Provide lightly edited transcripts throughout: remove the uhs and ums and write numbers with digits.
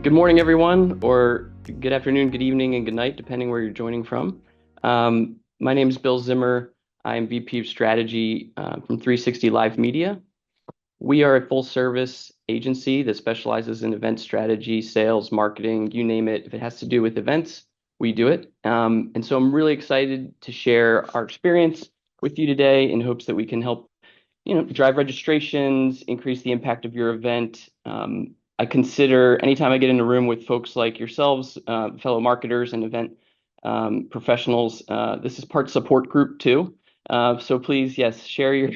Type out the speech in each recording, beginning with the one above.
Good morning, everyone, or good afternoon, good evening, and good night, depending where you're joining from. My name is Bill Zimmer. I'm VP of Strategy from 360 Live Media. We are a full-service agency that specializes in event strategy, sales, marketing, you name it. If it has to do with events, we do it. And so I'm really excited to share our experience with you today in hopes that we can help drive registrations, increase the impact of your event. I consider anytime I get in a room with folks like yourselves, fellow marketers and event professionals, this is part support group too. So please, yes, share your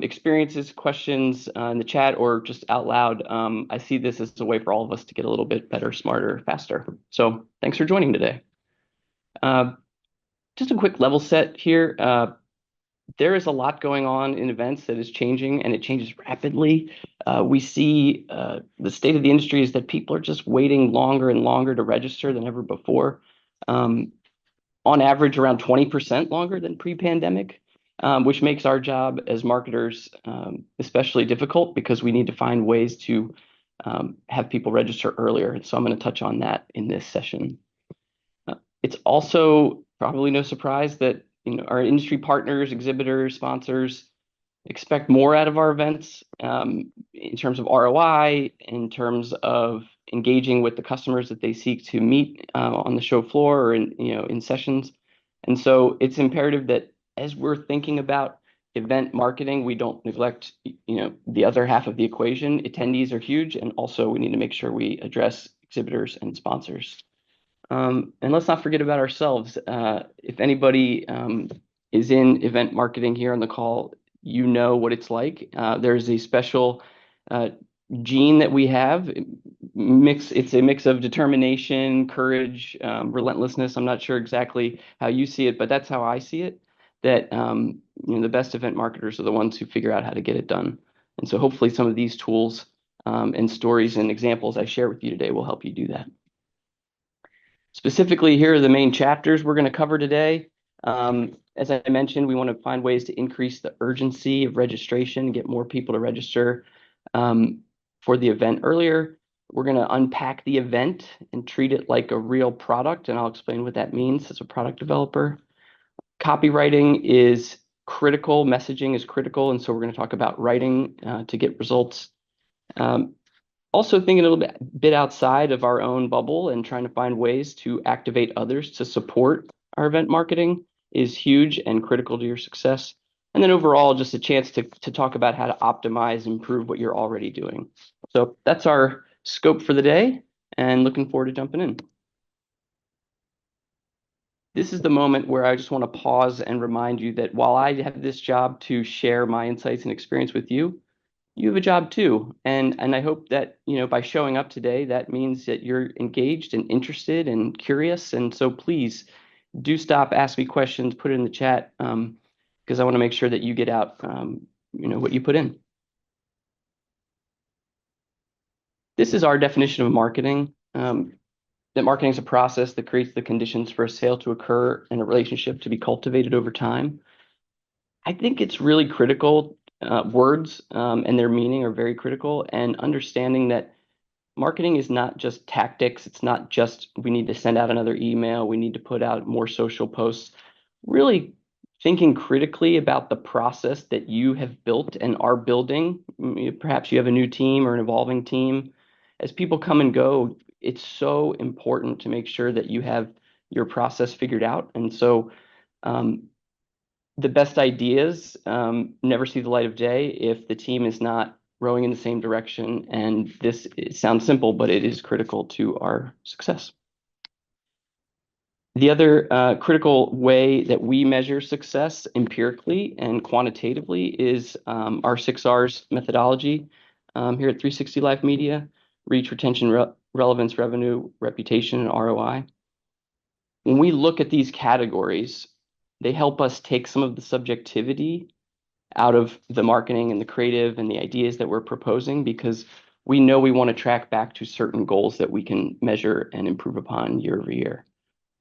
experiences, questions in the chat or just out loud. I see this as a way for all of us to get a little bit better, smarter, faster. So thanks for joining today. Just a quick level set here. There is a lot going on in events that is changing, and it changes rapidly. We see the state of the industry is that people are just waiting longer and longer to register than ever before. On average, around 20% longer than pre-pandemic, which makes our job as marketers especially difficult because we need to find ways to have people register earlier. So I'm going to touch on that in this session. It's also probably no surprise that our industry partners, exhibitors, sponsors expect more out of our events in terms of ROI, in terms of engaging with the customers that they seek to meet on the show floor or in sessions. And so it's imperative that as we're thinking about event marketing, we don't neglect the other half of the equation. Attendees are huge, and also we need to make sure we address exhibitors and sponsors. And let's not forget about ourselves. If anybody is in event marketing here on the call, you know what it's like. There's a special gene that we have. It's a mix of determination, courage, relentlessness. I'm not sure exactly how you see it, but that's how I see it. That the best event marketers are the ones who figure out how to get it done. And so hopefully some of these tools and stories and examples I share with you today will help you do that. Specifically, here are the main chapters we're going to cover today. As I mentioned, we want to find ways to increase the urgency of registration, get more people to register for the event earlier. We're going to unpack the event and treat it like a real product, and I'll explain what that means as a product developer. Copywriting is critical, messaging is critical, and so we're going to talk about writing to get results. Also thinking a little bit outside of our own bubble and trying to find ways to activate others to support our event marketing is huge and critical to your success. And then overall, just a chance to talk about how to optimize, improve what you're already doing. So that's our scope for the day, and looking forward to jumping in. This is the moment where I just want to pause and remind you that while I have this job to share my insights and experience with you, you have a job too. And I hope that, by showing up today, that means that you're engaged and interested and curious. And so please do stop, ask me questions, put it in the chat, because I want to make sure that you get out, what you put in. This is our definition of marketing. That marketing is a process that creates the conditions for a sale to occur and a relationship to be cultivated over time. I think it's really critical. Words and their meaning are very critical, and understanding that marketing is not just tactics. It's not just we need to send out another email, we need to put out more social posts. Really thinking critically about the process that you have built and are building. Perhaps you have a new team or an evolving team. As people come and go, it's so important to make sure that you have your process figured out. And so the best ideas never see the light of day if the team is not rowing in the same direction. And it sounds simple, but it is critical to our success. The other critical way that we measure success empirically and quantitatively is our 6Rs methodology here at 360 Live Media: reach, retention, relevance, revenue, reputation, and ROI. When we look at these categories, they help us take some of the subjectivity out of the marketing and the creative and the ideas that we're proposing, because we know we want to track back to certain goals that we can measure and improve upon year over year.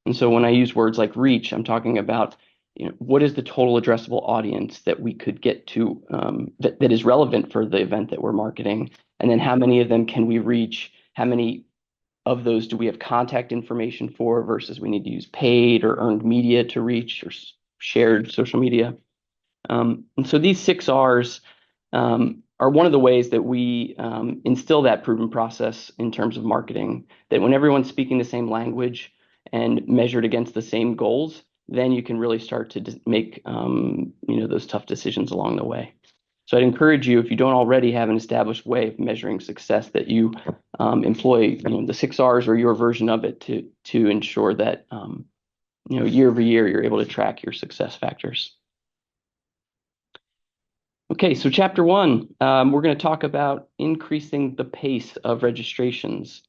And so when I use words like reach, I'm talking about what is the total addressable audience that we could get to that is relevant for the event that we're marketing, and then how many of them can we reach? How many of those do we have contact information for versus we need to use paid or earned media to reach or shared social media. And so these 6 R's are one of the ways that we instill that proven process in terms of marketing, that when everyone's speaking the same language and measured against the same goals, then you can really start to make those tough decisions along the way. So I'd encourage you, if you don't already have an established way of measuring success, that you employ the 6 R's or your version of it to ensure that year over year you're able to track your success factors. Okay, so chapter 1, we're going to talk about increasing the pace of registrations.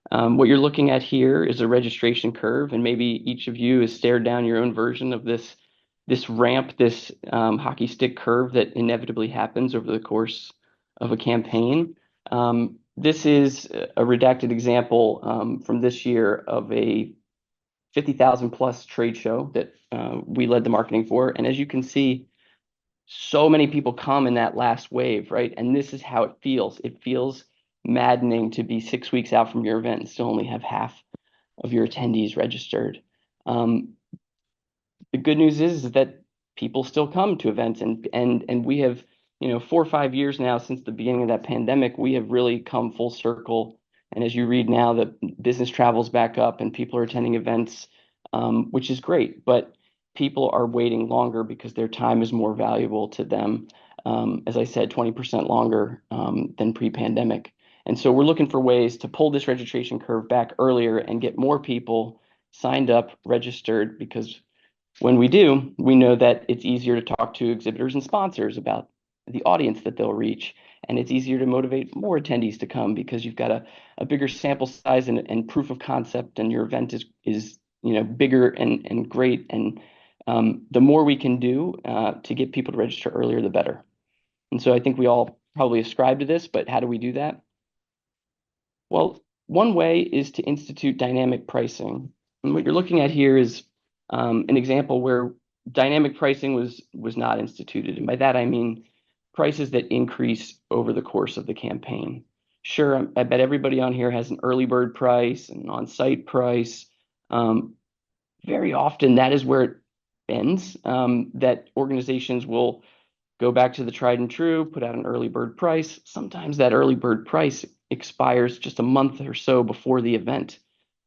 What you're looking at here is a registration curve, and maybe each of you has stared down your own version of this ramp, this hockey stick curve that inevitably happens over the course of a campaign. This is a redacted example from this year of a 50,000 plus trade show that we led the marketing for. And as you can see, so many people come in that last wave, right? And this is how it feels. It feels maddening to be 6 weeks out from your event and still only have half of your attendees registered. The good news is that people still come to events, and we have 4 or 5 years now since the beginning of that pandemic, we have really come full circle. And as you read now, that business travel's back up and people are attending events, which is great, but people are waiting longer because their time is more valuable to them. As I said, 20% longer than pre-pandemic. And so we're looking for ways to pull this registration curve back earlier and get more people signed up, registered, because when we do, we know that it's easier to talk to exhibitors and sponsors about the audience that they'll reach. And it's easier to motivate more attendees to come because you've got a bigger sample size and proof of concept, and your event is bigger and great. And the more we can do to get people to register earlier, the better. And so I think we all probably ascribe to this, but how do we do that? Well, one way is to institute dynamic pricing. And what you're looking at here is an example where dynamic pricing was not instituted. And by that, I mean prices that increase over the course of the campaign. Sure, I bet everybody on here has an early bird price, an on-site price. Very often that is where it ends, that organizations will go back to the tried and true, put out an early bird price. Sometimes that early bird price expires just a month or so before the event.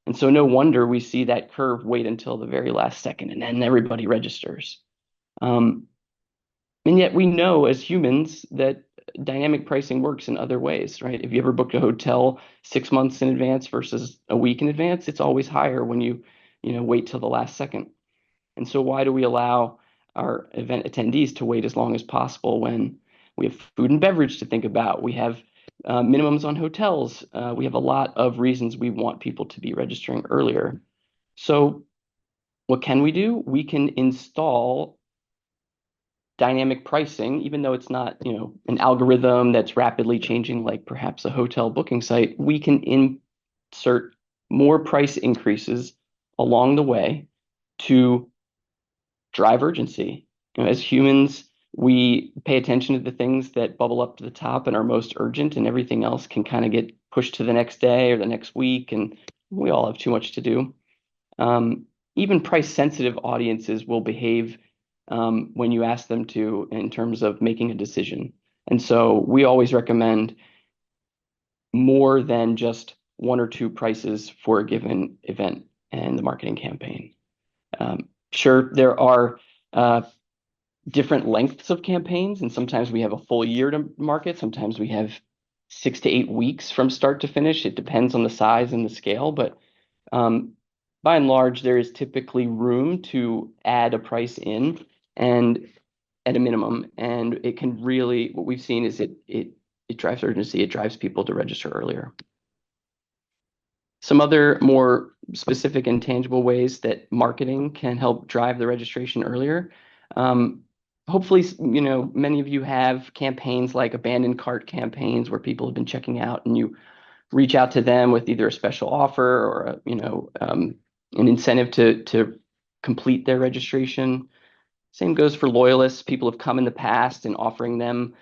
And so no wonder we see that curve wait until the very last second and then everybody registers. And yet we know as humans that dynamic pricing works in other ways, right? If you ever booked a hotel 6 months in advance versus a week in advance, it's always higher when you wait till the last second. And so why do we allow our event attendees to wait as long as possible when we have food and beverage to think about? We have minimums on hotels. We have a lot of reasons we want people to be registering earlier. So what can we do? We can install dynamic pricing, even though it's not an algorithm that's rapidly changing like perhaps a hotel booking site. We can insert more price increases along the way to drive urgency. As humans, we pay attention to the things that bubble up to the top and are most urgent, and everything else can kind of get pushed to the next day or the next week, and we all have too much to do. Even price-sensitive audiences will behave when you ask them to in terms of making a decision. And so we always recommend more than just 1 or 2 prices for a given event and the marketing campaign. Sure, there are different lengths of campaigns, and sometimes we have a full year to market. Sometimes we have 6 to 8 weeks from start to finish. It depends on the size and the scale, but by and large, there is typically room to add a price in and at a minimum. And it can really, what we've seen is it drives urgency. It drives people to register earlier. Some other more specific and tangible ways that marketing can help drive the registration earlier. Hopefully, many of you have campaigns like abandoned cart campaigns where people have been checking out and you reach out to them with either a special offer or an incentive to complete their registration. Same goes for loyalists. People have come in the past and offering them,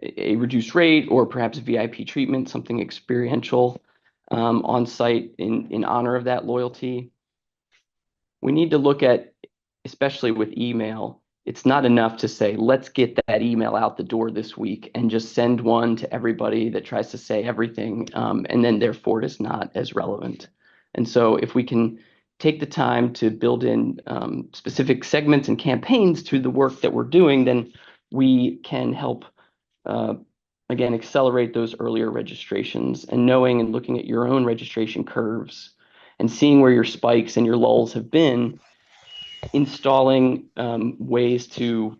a reduced rate or perhaps VIP treatment, something experiential. on site in honor of that loyalty. We need to look at, especially with email, it's not enough to say, let's get that email out the door this week and just send one to everybody that tries to say everything, and then therefore it is not as relevant. And so if we can take the time to build in specific segments and campaigns to the work that we're doing, then we can help, again, accelerate those earlier registrations, and knowing and looking at your own registration curves and seeing where your spikes and your lulls have been, installing ways to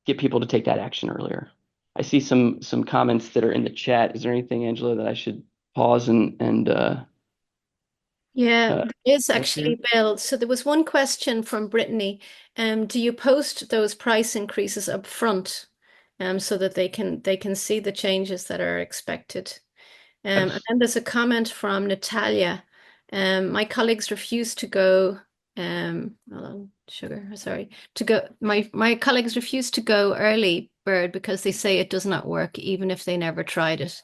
get people to take that action earlier. I see some comments that are in the chat. Is there anything, Angela, that I should pause and Yeah, there is answer? actually, Bill. So there was one question from Brittany. Do you post those price increases up front, so that they can see the changes that are expected? And Abs- then there's a comment from Natalia. My colleagues refuse to go. Hold on, sugar. Sorry, to go. My colleagues refuse to go early bird because they say it does not work, even if they never tried it.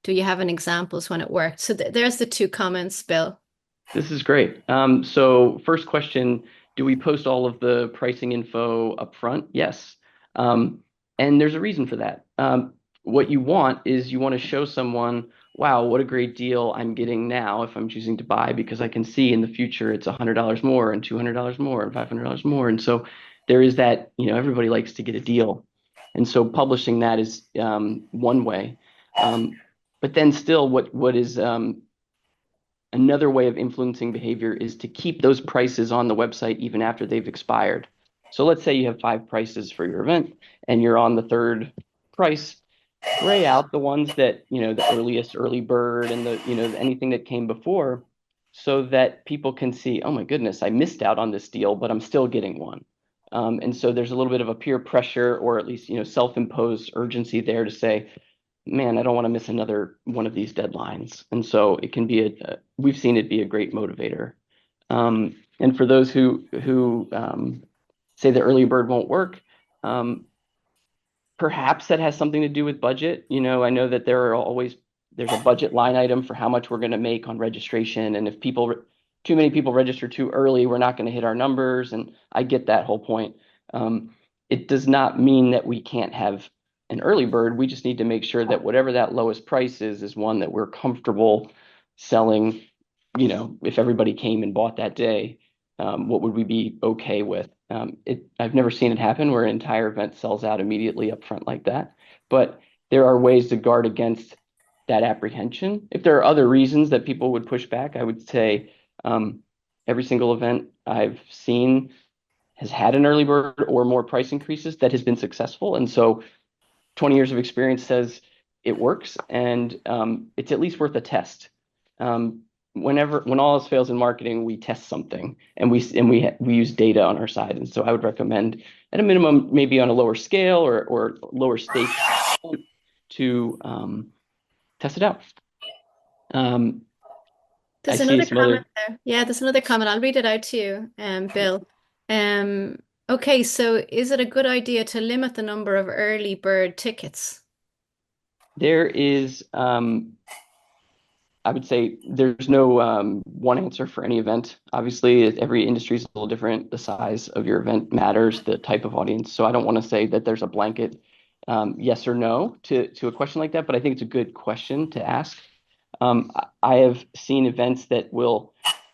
Do you have any examples when it worked? So there's the two comments, Bill. This is great. So first question, do we post all of the pricing info up front? Yes. Um, and there's a reason for that. What you want is you want to show someone, wow, what a great deal I'm getting now if I'm choosing to buy, because I can see in the future it's $100 more and $200 more and $500 more. And so there is that, everybody likes to get a deal. And so publishing that is one way. But then still what is another way of influencing behavior is to keep those prices on the website even after they've expired. So let's say you have 5 prices for your event and you're on the third price. Gray out the ones that, the earliest early bird and anything that came before, so that people can see, oh my goodness, I missed out on this deal, but I'm still getting one. And so there's a little bit of a peer pressure, or at least, self-imposed urgency there to say, man, I don't want to miss another one of these deadlines. And so it can be we've seen it be a great motivator. And for those who say the early bird won't work, um, perhaps that has something to do with budget. I know that there's a budget line item for how much we're going to make on registration, and if too many people register too early, we're not going to hit our numbers. And I get that whole point. It does not mean that we can't have an early bird. We just need to make sure that whatever that lowest price is one that we're comfortable selling. If everybody came and bought that day, what would we be okay with? I've never seen it happen where an entire event sells out immediately up front like that. But there are ways to guard against that apprehension. If there are other reasons that people would push back, I would say every single event I've seen has had an early bird or more price increases that has been successful. And so 20 years of experience says it works, and it's at least worth a test. When all else fails in marketing, we test something, and we use data on our side. And so I would recommend, at a minimum, maybe on a lower scale or lower stakes, to test it out. I There's see another some other. comment there. Yeah, there's another comment. I'll read it out to you, Bill. Um, okay, so is it a good idea to limit the number of early bird tickets? There is, I would say there's no one answer for any event. Obviously, every industry is a little different. The size of your event matters, the type of audience. So I don't want to say that there's a blanket yes or no to a question like that, but I think it's a good question to ask. I have seen events that will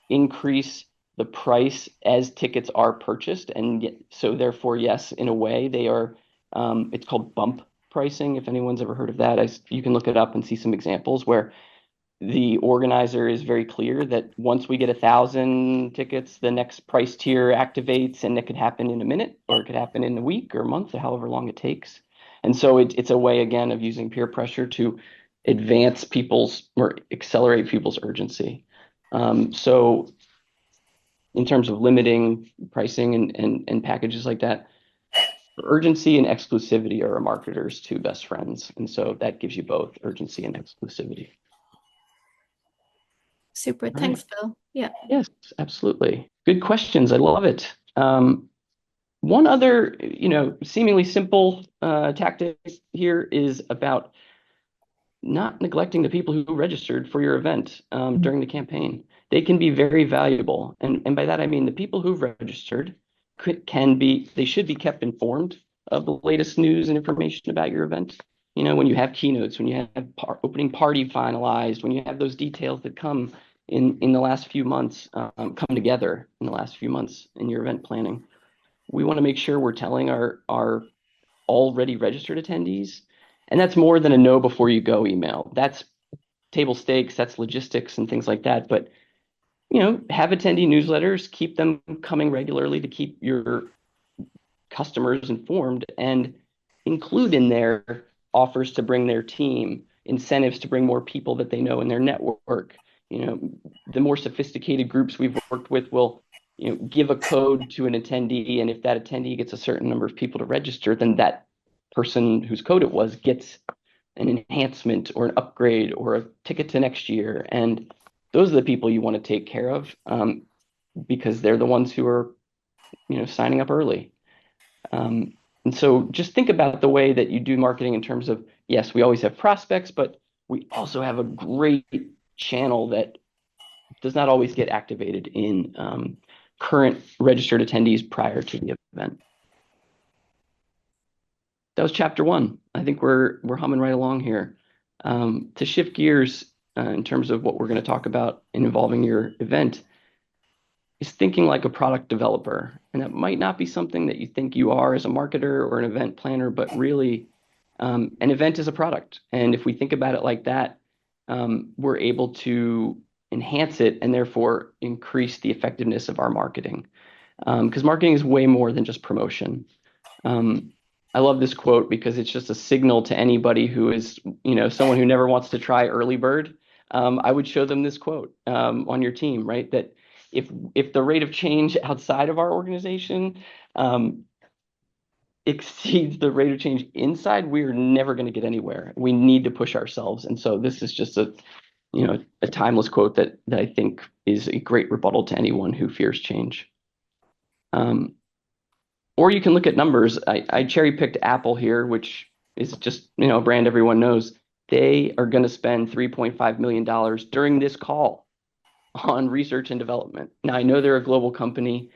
increase the price as tickets are purchased, and so therefore, yes, in a way, they are. It's called bump pricing. If anyone's ever heard of that, you can look it up and see some examples where the organizer is very clear that once we get 1,000 tickets, the next price tier activates, and it could happen in a minute, or it could happen in a week or a month, or however long it takes. And so it's a way, again, of using peer pressure to advance people's or accelerate people's urgency. So in terms of limiting pricing and packages like that, urgency and exclusivity are a marketer's two best friends. And so that gives you both urgency and exclusivity. Super. All right. Thanks, Bill. Yeah. Yes, absolutely. Good questions. I love it. One other, seemingly simple tactic here is about not neglecting the people who registered for your event during the campaign. They can be very valuable. And by that, I mean the people who've registered they should be kept informed of the latest news and information about your event. You know, when you have keynotes, when you have opening party finalized, when you have those details that come in the last few months, come together in the last few months in your event planning. We want to make sure we're telling our already registered attendees. And that's more than a know before you go email. That's table stakes, that's logistics and things like that. But, you know, have attendee newsletters, keep them coming regularly to keep your customers informed, and include in there offers to bring their team, incentives to bring more people that they know in their network. You know, the more sophisticated groups we've worked with will, you know, give a code to an attendee, and if that attendee gets a certain number of people to register, then that person whose code it was gets an enhancement or an upgrade or a ticket to next year. And those are the people you want to take care of, because they're the ones who are, you know, signing up early. And so just think about the way that you do marketing in terms of, yes, we always have prospects, but we also have a great channel that does not always get activated in current registered attendees prior to the event. That was chapter 1. I think we're humming right along here. To shift gears in terms of what we're going to talk about in involving your event is thinking like a product developer. And that might not be something that you think you are as a marketer or an event planner, but really an event is a product. And if we think about it like that, we're able to enhance it and therefore increase the effectiveness of our marketing. Because marketing is way more than just promotion. I love this quote because it's just a signal to anybody who is, you know, someone who never wants to try early bird. I would show them this quote on your team, right? That if the rate of change outside of our organization exceeds the rate of change inside, we're never going to get anywhere. We need to push ourselves. And so this is just a, you know, a timeless quote that I think is a great rebuttal to anyone who fears change. Or you can look at numbers. I cherry picked Apple here, which is just, you know, a brand everyone knows. They are going to spend $3.5 million during this call on research and development. Now, I know they're a global company,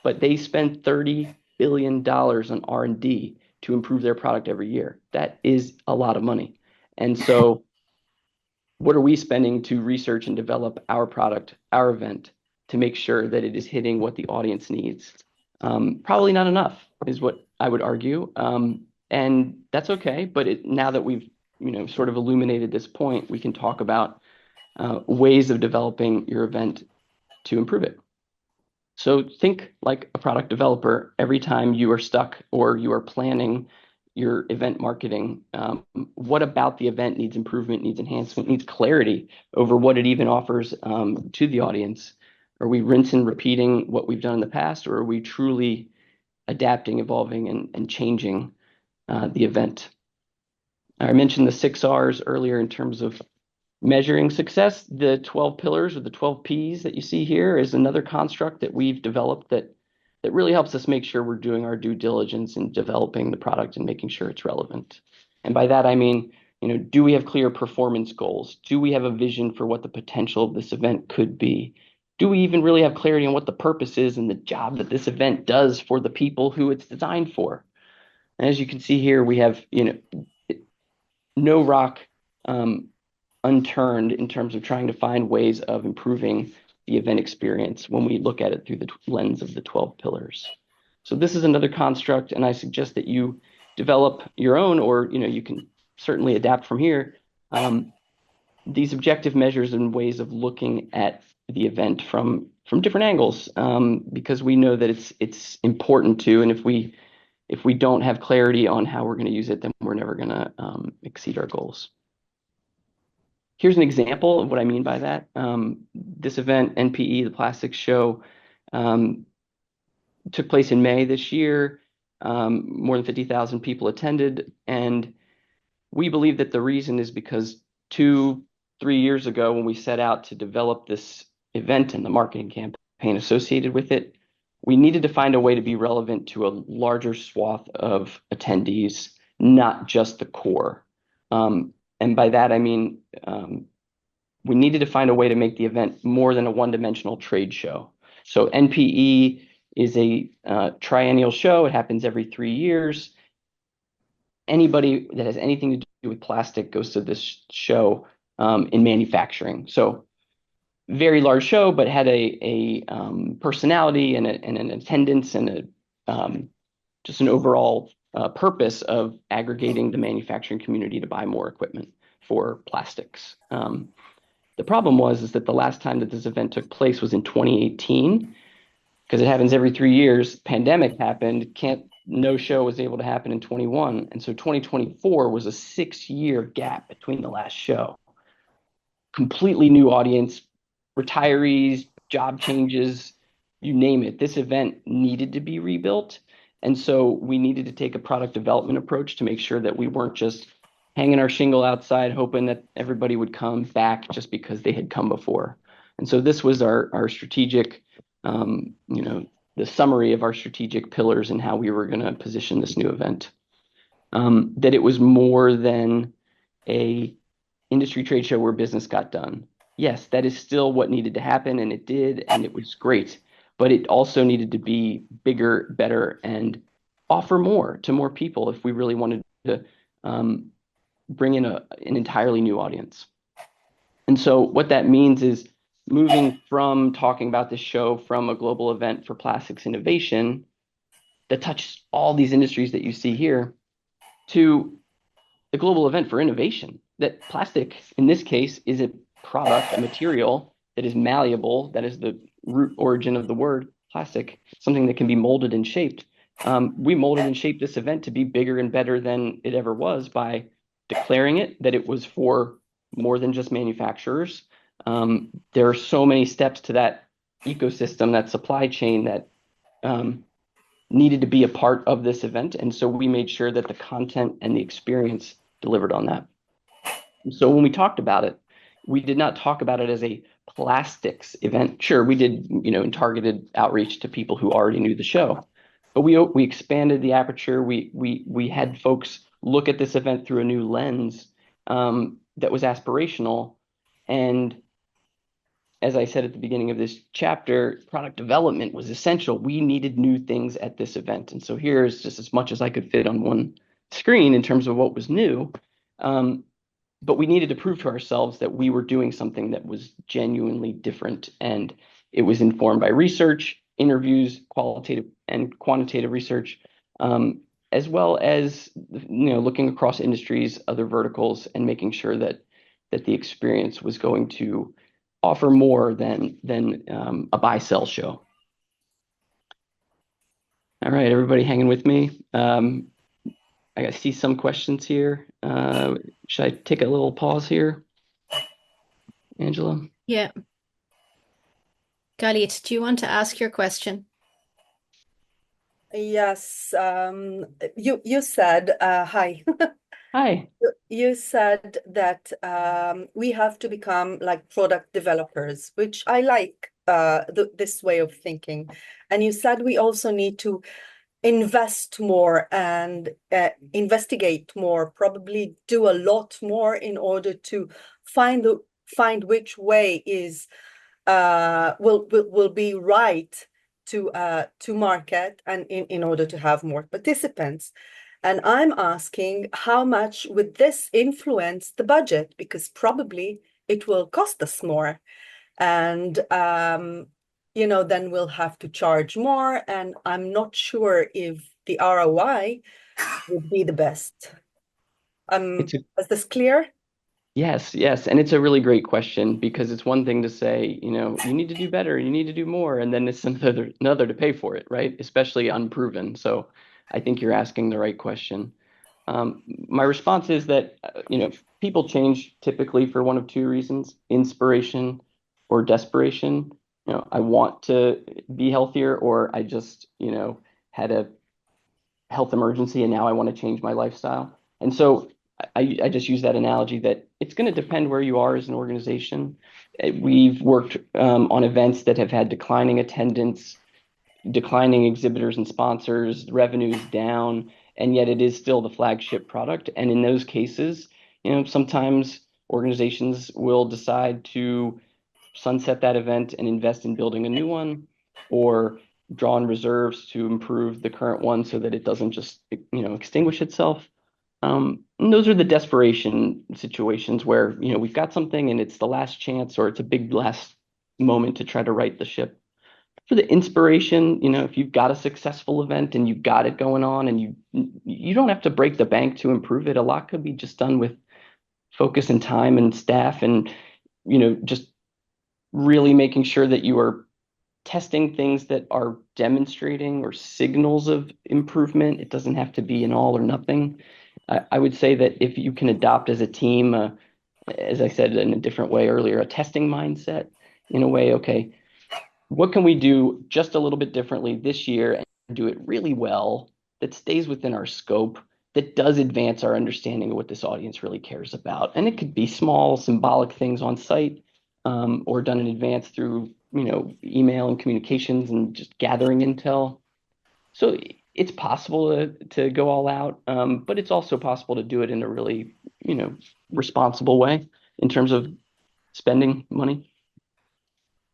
but they spend $30 billion on R&D to improve their product every year. That is a lot of money. And so what are we spending to research and develop our product, our event, to make sure that it is hitting what the audience needs? Probably not enough is what I would argue. And that's okay. But now that we've, you know, sort of illuminated this point, we can talk about ways of developing your event to improve it. So think like a product developer. Every time you are stuck or you are planning your event marketing, what about the event needs improvement, needs enhancement, needs clarity over what it even offers to the audience? Are we rinse and repeating what we've done in the past, or are we truly adapting, evolving, and changing the event? I mentioned the 6 R's earlier in terms of measuring success. The 12 pillars or the 12 P's that you see here is another construct that we've developed that really helps us make sure we're doing our due diligence in developing the product and making sure it's relevant. And by that, I mean, you know, do we have clear performance goals? Do we have a vision for what the potential of this event could be? Do we even really have clarity on what the purpose is and the job that this event does for the people who it's designed for? And as you can see here, we have, you know, no rock unturned in terms of trying to find ways of improving the event experience when we look at it through the lens of the 12 pillars. So this is another construct, and I suggest that you develop your own, or, you know, you can certainly adapt from here. These objective measures and ways of looking at the event from different angles, because we know that it's important to, and if we don't have clarity on how we're going to use it, then we're never going to exceed our goals. Here's an example of what I mean by that. This event, NPE, the Plastics Show, took place in May this year. More than 50,000 people attended. And we believe that the reason is because 2-3 years ago, when we set out to develop this event and the marketing campaign associated with it, we needed to find a way to be relevant to a larger swath of attendees, not just the core. And by that, I mean, we needed to find a way to make the event more than a one-dimensional trade show. So NPE is a triennial show. It happens every 3 years. Anybody that has anything to do with plastic goes to this show in manufacturing. So very large show, but had a personality and an attendance and just an overall purpose of aggregating the manufacturing community to buy more equipment for plastics. The problem is that the last time that this event took place was in 2018, because it happens every 3 years. Pandemic happened, no show was able to happen in 21, and so 2024 was a 6-year gap between the last show. Completely new audience, retirees, job changes, you name it. This event needed to be rebuilt. And so we needed to take a product development approach to make sure that we weren't just hanging our shingle outside, hoping that everybody would come back just because they had come before. And so this was our strategic, the summary of our strategic pillars and how we were going to position this new event. That it was more than a industry trade show where business got done. Yes, that is still what needed to happen, and it did, and it was great. But it also needed to be bigger, better, and offer more to more people if we really wanted to bring in an entirely new audience. And so what that means is moving from talking about this show from a global event for plastics innovation that touches all these industries that you see here to the global event for innovation. That plastic, in this case, is a product, a material that is malleable. That is the root origin of the word plastic, something that can be molded and shaped. We molded and shaped this event to be bigger and better than it ever was by declaring it that it was for more than just manufacturers. There are so many steps to that ecosystem, that supply chain that needed to be a part of this event. And so we made sure that the content and the experience delivered on that. So when we talked about it, we did not talk about it as a plastics event. Sure, we did, in targeted outreach to people who already knew the show, but we expanded the aperture. We had folks look at this event through a new lens that was aspirational. And as I said at the beginning of this chapter, product development was essential. We needed new things at this event. And so here's just as much as I could fit on one screen in terms of what was new. But we needed to prove to ourselves that we were doing something that was genuinely different. And it was informed by research, interviews, qualitative and quantitative research, as well as looking across industries, other verticals, and making sure that the experience was going to offer more than a buy-sell show. All right, everybody hanging with me? I see some questions here. Should I take a little pause here, Angela? Yeah. Galit, do you want to ask your question? Yes. You said, hi. Hi. You said that we have to become like product developers, which I like this way of thinking. And you said we also need to invest more and investigate more, probably do a lot more in order to find which way is will be right to market and in order to have more participants. And I'm asking how much would this influence the budget, because probably it will cost us more. And then we'll have to charge more, and I'm not sure if the ROI would be the best. Is this clear? Yes. And it's a really great question, because it's one thing to say, you need to do better, you need to do more, and then it's another to pay for it, right? Especially unproven. So I think you're asking the right question. My response is that, people change typically for one of two reasons: inspiration or desperation. I want to be healthier, or I just, had a health emergency and now I want to change my lifestyle. And so I just use that analogy that it's going to depend where you are as an organization. We've worked on events that have had declining attendance, declining exhibitors and sponsors, revenues down, and yet it is still the flagship product. And in those cases, Sometimes organizations will decide to sunset that event and invest in building a new one, or draw on reserves to improve the current one so that it doesn't just, extinguish itself. And those are the desperation situations where, we've got something and it's the last chance, or it's a big last moment to try to right the ship. For the inspiration, if you've got a successful event and you've got it going on, and you don't have to break the bank to improve it. A lot could be just done with focus and time and staff, and just really making sure that you are testing things that are demonstrating or signals of improvement. It doesn't have to be an all or nothing. I would say that if you can adopt as a team, as I said in a different way earlier, a testing mindset, in a way, okay, what can we do just a little bit differently this year and do it really well, that stays within our scope, that does advance our understanding of what this audience really cares about? And it could be small symbolic things on site, or done in advance through email and communications and just gathering intel. So it's possible to go all out, but it's also possible to do it in a really responsible way in terms of spending money.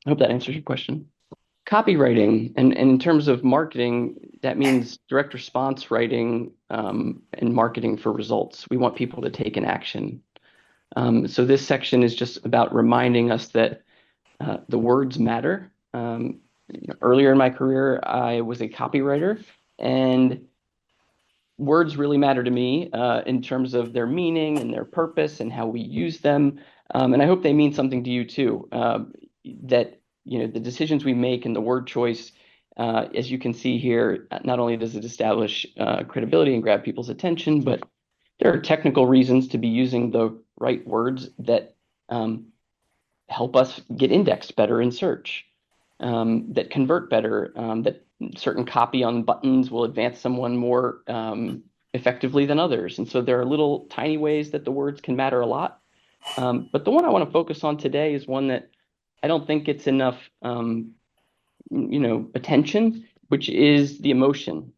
I hope that answers your question. Copywriting, and in terms of marketing, that means direct response writing, and marketing for results. We want people to take an action. So this section is just about reminding us that the words matter. Earlier in my career, I was a copywriter, and words really matter to me, in terms of their meaning and their purpose and how we use them. And I hope they mean something to you too. That the decisions we make and the word choice, as you can see here, not only does it establish credibility and grab people's attention, but there are technical reasons to be using the right words that help us get indexed better in search, that convert better, that certain copy on buttons will advance someone more effectively than others. And so there are little tiny ways that the words can matter a lot. But the one I want to focus on today is one that I don't think gets enough attention, which is the emotion,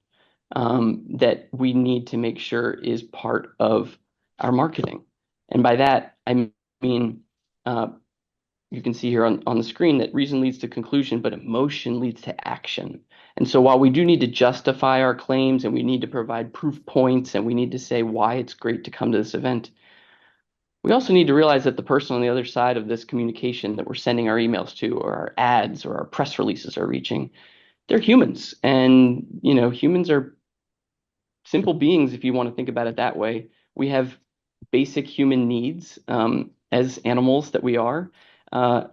that we need to make sure is part of our marketing. And by that, I mean, you can see here on the screen that reason leads to conclusion, but emotion leads to action. And so while we do need to justify our claims, and we need to provide proof points, and we need to say why it's great to come to this event, we also need to realize that the person on the other side of this communication that we're sending our emails to, or our ads, or our press releases are reaching, they're humans. And humans are simple beings, if you want to think about it that way. We have basic human needs, as animals that we are.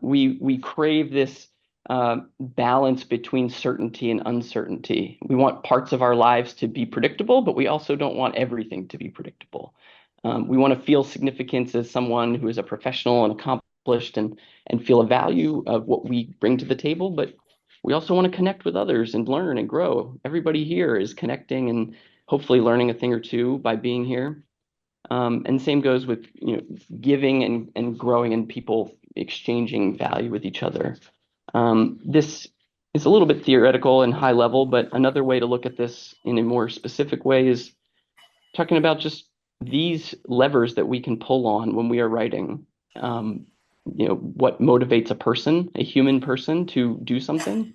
We crave this balance between certainty and uncertainty. We want parts of our lives to be predictable, but we also don't want everything to be predictable. We want to feel significance as someone who is a professional and accomplished, and feel a value of what we bring to the table, but we also want to connect with others and learn and grow. Everybody here is connecting and hopefully learning a thing or two by being here. And same goes with giving and growing, and people exchanging value with each other. This is a little bit theoretical and high level, but another way to look at this in a more specific way is talking about just these levers that we can pull on when we are writing. What motivates a person, a human person, to do something?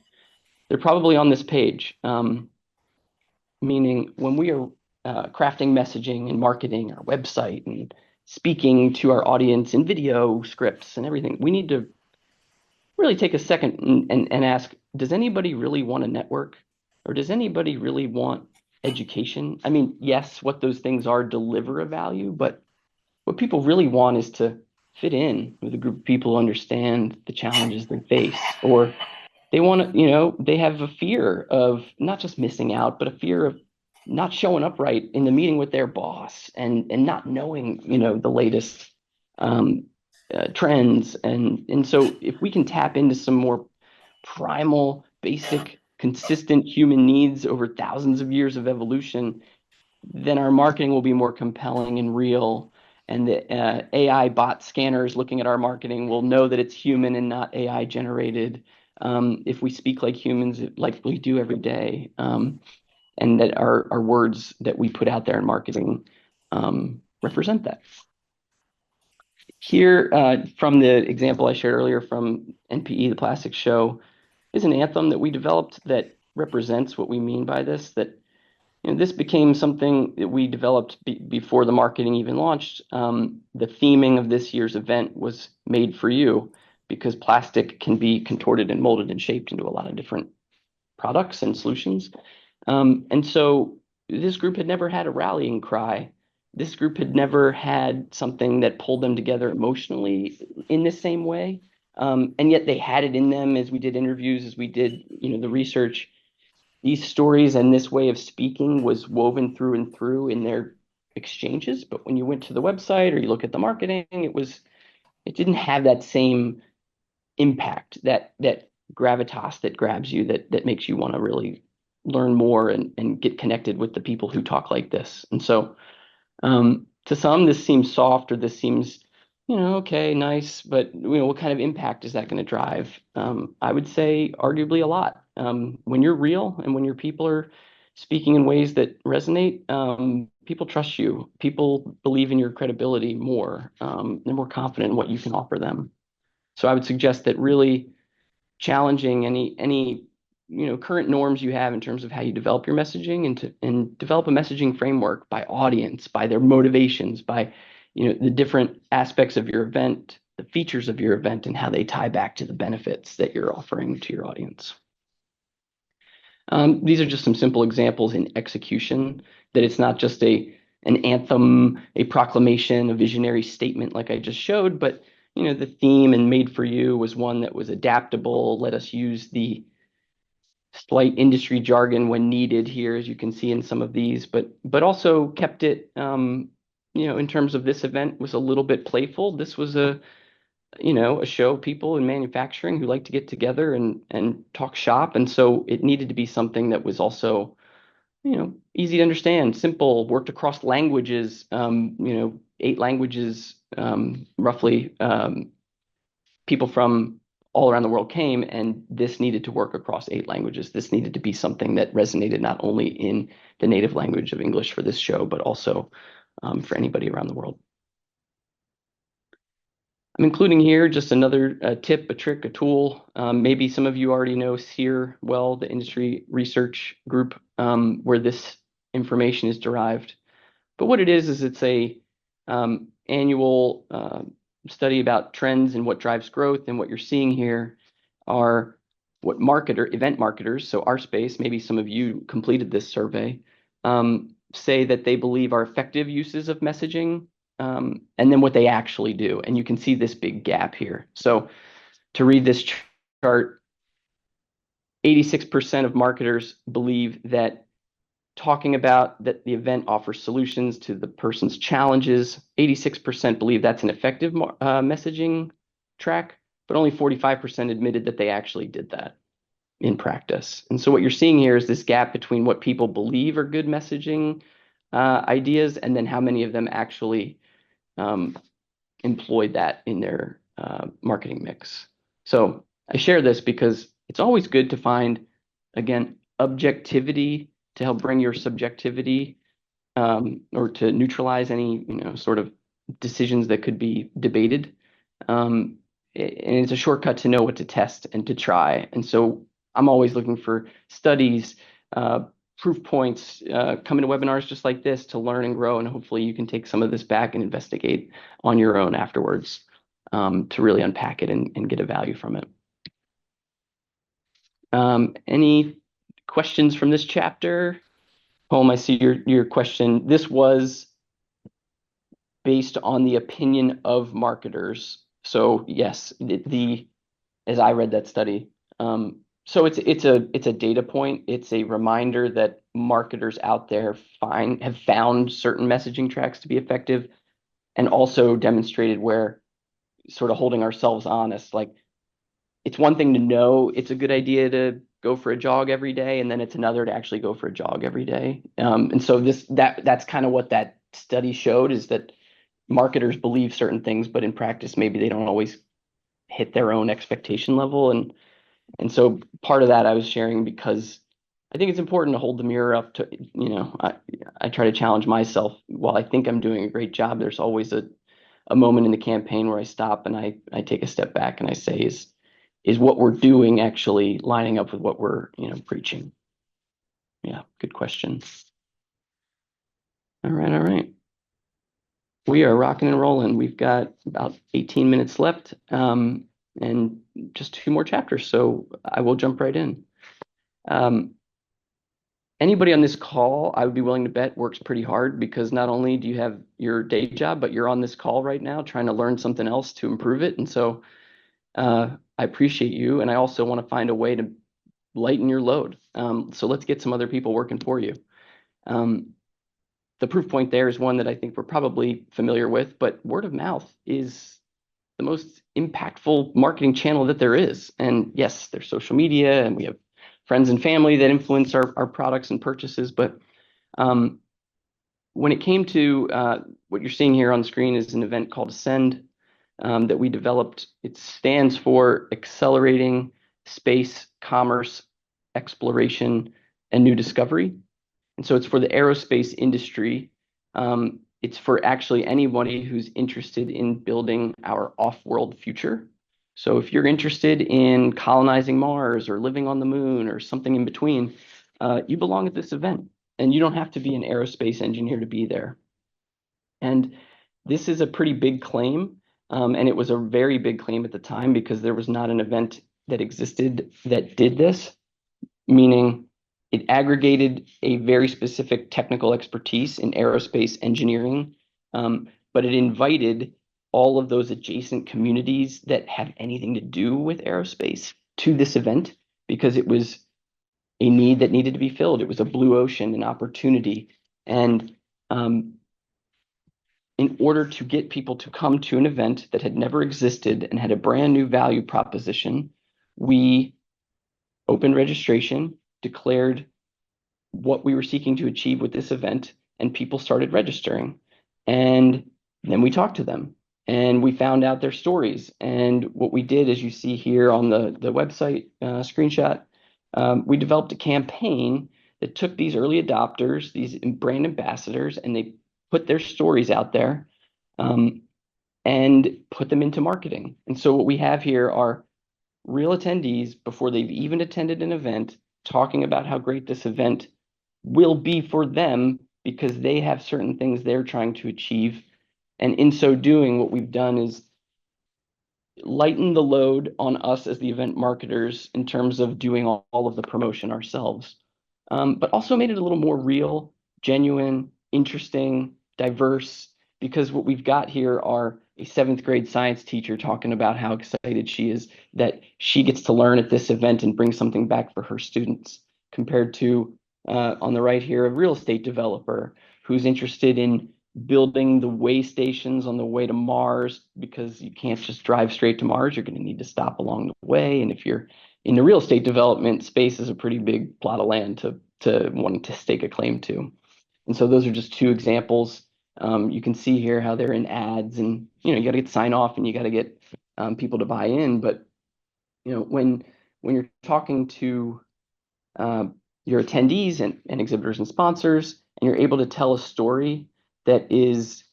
They're probably on this page. Meaning when we are crafting messaging and marketing our website and speaking to our audience in video scripts and everything, we need to really take a second and ask, does anybody really want a network? Or does anybody really want education? I mean, yes, what those things are deliver a value, but what people really want is to fit in with a group of people who understand the challenges they face, or they want to, they have a fear of not just missing out, but a fear of not showing up right in the meeting with their boss, and not knowing, the latest trends. And so if we can tap into some more primal, basic, consistent human needs over thousands of years of evolution, then our marketing will be more compelling and real. And the AI bot scanners looking at our marketing will know that it's human and not AI generated. If we speak like humans, like we do every day, and that our words that we put out there in marketing represent that. Here, from the example I shared earlier from NPE, the Plastics Show, is an anthem that we developed that represents what we mean by this. That this became something that we developed before the marketing even launched. The theming of this year's event was made for you because plastic can be contorted and molded and shaped into a lot of different products and solutions. And so this group had never had a rallying cry. This group had never had something that pulled them together emotionally in the same way. And yet they had it in them as we did interviews, as we did, the research. These stories and this way of speaking was woven through and through in their exchanges. But when you went to the website or you look at the marketing, it didn't have that same impact, that gravitas that grabs you, that makes you want to really learn more and get connected with the people who talk like this. And so to some, this seems soft, or this seems, okay, nice, but what kind of impact is that going to drive? I would say arguably a lot. When you're real and when your people are speaking in ways that resonate, people trust you. People believe in your credibility more. They're more confident in what you can offer them. So I would suggest that really challenging any current norms you have in terms of how you develop your messaging, and develop a messaging framework by audience, by their motivations, by the different aspects of your event, the features of your event, and how they tie back to the benefits that you're offering to your audience. These are just some simple examples in execution, that it's not just an anthem, a proclamation, a visionary statement like I just showed, but the theme and made for you was one that was adaptable, let us use the slight industry jargon when needed here, as you can see in some of these, but also kept it, in terms of this event, was a little bit playful. This was a show of people in manufacturing who like to get together and talk shop. And so it needed to be something that was also, easy to understand, simple, worked across languages, 8 languages, roughly, people from all around the world came, and this needed to work across 8 languages. This needed to be something that resonated not only in the native language of English for this show, but also for anybody around the world. I'm including here just another tip, a trick, a tool. Maybe some of you already know SEER well, the industry research group, where this information is derived. But what it is it's a annual study about trends and what drives growth. And what you're seeing here are what event marketers, so our space, maybe some of you completed this survey, say that they believe are effective uses of messaging, and then what they actually do. And you can see this big gap here. So to read this chart, 86% of marketers believe that talking about that the event offers solutions to the person's challenges. 86% believe that's an effective messaging track, but only 45% admitted that they actually did that in practice. And so what you're seeing here is this gap between what people believe are good messaging ideas, and then how many of them actually employed that in their marketing mix. So I share this because it's always good to find, again, objectivity to help bring your subjectivity, or to neutralize any sort of decisions that could be debated. And it's a shortcut to know what to test and to try. And so I'm always looking for studies, proof points, come into webinars just like this to learn and grow. And hopefully you can take some of this back and investigate on your own afterwards, to really unpack it and get a value from it. Any questions from this chapter? Holm, I see your question. This was based on the opinion of marketers. So yes, as I read that study, so it's a data point. It's a reminder that marketers out there have found certain messaging tracks to be effective, and also demonstrated where, sort of holding ourselves honest, like it's one thing to know it's a good idea to go for a jog every day, and then it's another to actually go for a jog every day. And so that's kind of what that study showed, is that marketers believe certain things, but in practice, maybe they don't always hit their own expectation level. And so part of that I was sharing because I think it's important to hold the mirror up to, I try to challenge myself. While I think I'm doing a great job, there's always a a moment in the campaign where I stop and I take a step back and I say, is what we're doing actually lining up with what we're, preaching? Yeah, good question. All right. We are rocking and rolling. We've got about 18 minutes left, and just 2 more chapters, so I will jump right in. Anybody on this call, I would be willing to bet, works pretty hard, because not only do you have your day job, but you're on this call right now trying to learn something else to improve it. And so I appreciate you, and I also want to find a way to lighten your load. So let's get some other people working for you. The proof point there is one that I think we're probably familiar with, but word of mouth is the most impactful marketing channel that there is. And yes, there's social media, and we have friends and family that influence our products and purchases. But when it came to what you're seeing here on the screen is an event called Ascend that we developed. It stands for Accelerating Space Commerce Exploration and New Discovery. And so it's for the aerospace industry. It's for actually anybody who's interested in building our off-world future. So if you're interested in colonizing Mars or living on the moon or something in between, you belong at this event, and you don't have to be an aerospace engineer to be there. And this is a pretty big claim, and it was a very big claim at the time because there was not an event that existed that did this, meaning it aggregated a very specific technical expertise in aerospace engineering, but it invited all of those adjacent communities that have anything to do with aerospace to this event because it was a need that needed to be filled. It was a blue ocean, an opportunity. And in order to get people to come to an event that had never existed and had a brand new value proposition, we opened registration, declared what we were seeking to achieve with this event, and people started registering. And then we talked to them and we found out their stories. And what we did, as you see here on the website screenshot, we developed a campaign that took these early adopters, these brand ambassadors, and they put their stories out there and put them into marketing. And so what we have here are real attendees before they've even attended an event talking about how great this event will be for them because they have certain things they're trying to achieve. And in so doing, what we've done is lighten the load on us as the event marketers in terms of doing all of the promotion ourselves, but also made it a little more real, genuine, interesting, diverse, because what we've got here are a 7th grade science teacher talking about how excited she is that she gets to learn at this event and bring something back for her students, compared to on the right here, a real estate developer who's interested in building the way stations on the way to Mars, because you can't just drive straight to Mars. You're going to need to stop along the way. And if you're in the real estate development, space is a pretty big plot of land to wanting to stake a claim to. And so those are just 2 examples. You can see here how they're in ads, and you got to get sign off and you got to get people to buy in. But when you're talking to your attendees and exhibitors and sponsors, and you're able to tell a story that is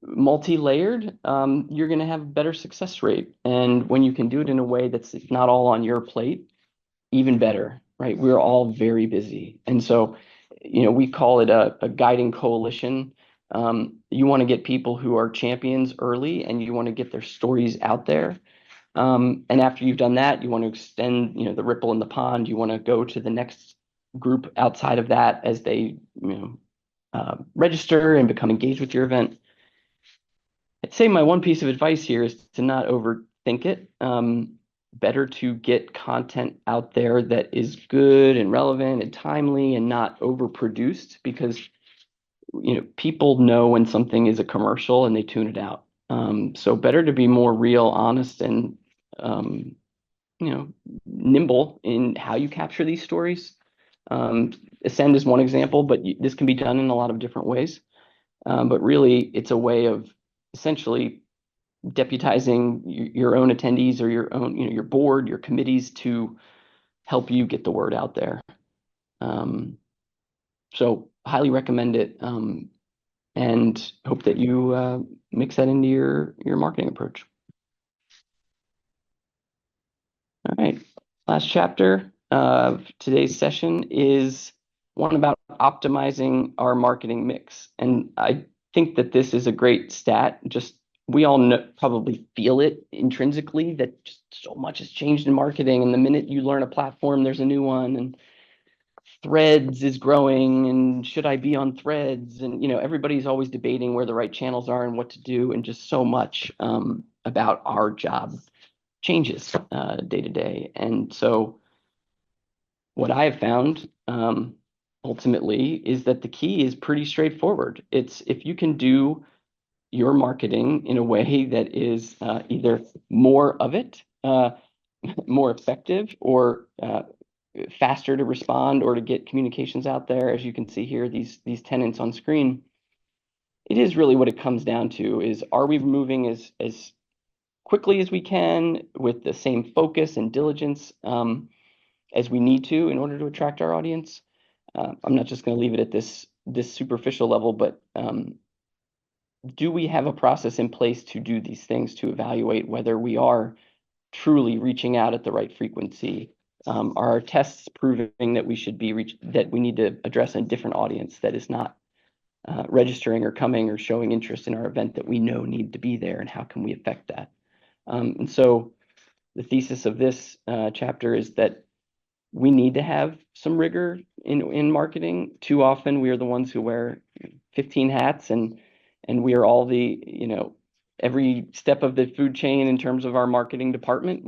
multi-layered, you're going to have a better success rate. And when you can do it in a way that's not all on your plate, even better, right? We're all very busy. And so, we call it a guiding coalition. You want to get people who are champions early, and you want to get their stories out there. And after you've done that, you want to extend, the ripple in the pond. You want to go to the next group outside of that as they, register and become engaged with your event. I'd say my one piece of advice here is to not overthink it. Better to get content out there that is good and relevant and timely and not overproduced, because people know when something is a commercial and they tune it out. So better to be more real, honest, and nimble in how you capture these stories. Ascend is one example, but this can be done in a lot of different ways. But really, it's a way of essentially deputizing your own attendees or your own, your board, your committees to help you get the word out there. So highly recommend it. and hope that you mix that into your marketing approach. All right, last chapter of today's session is one about optimizing our marketing mix. And I think that this is a great stat. Just we all probably feel it intrinsically that just so much has changed in marketing. And the minute you learn a platform, there's a new one. And Threads is growing, and should I be on Threads? And everybody's always debating where the right channels are and what to do, and just so much about our job changes day to day. And so what I have found ultimately is that the key is pretty straightforward. It's if you can do your marketing in a way that is either more of it, more effective, or faster to respond or to get communications out there, as you can see here, these tenants on screen. It is really what it comes down to is, are we moving as quickly as we can with the same focus and diligence as we need to in order to attract our audience? I'm not just going to leave it at this superficial level, but do we have a process in place to do these things, to evaluate whether we are truly reaching out at the right frequency? Are our tests proving that we need to address a different audience that is not registering or coming or showing interest in our event that we know need to be there, and how can we affect that? And so the thesis of this chapter is that we need to have some rigor in marketing. Too often we are the ones who wear 15 hats, and we are all the, every step of the food chain in terms of our marketing department.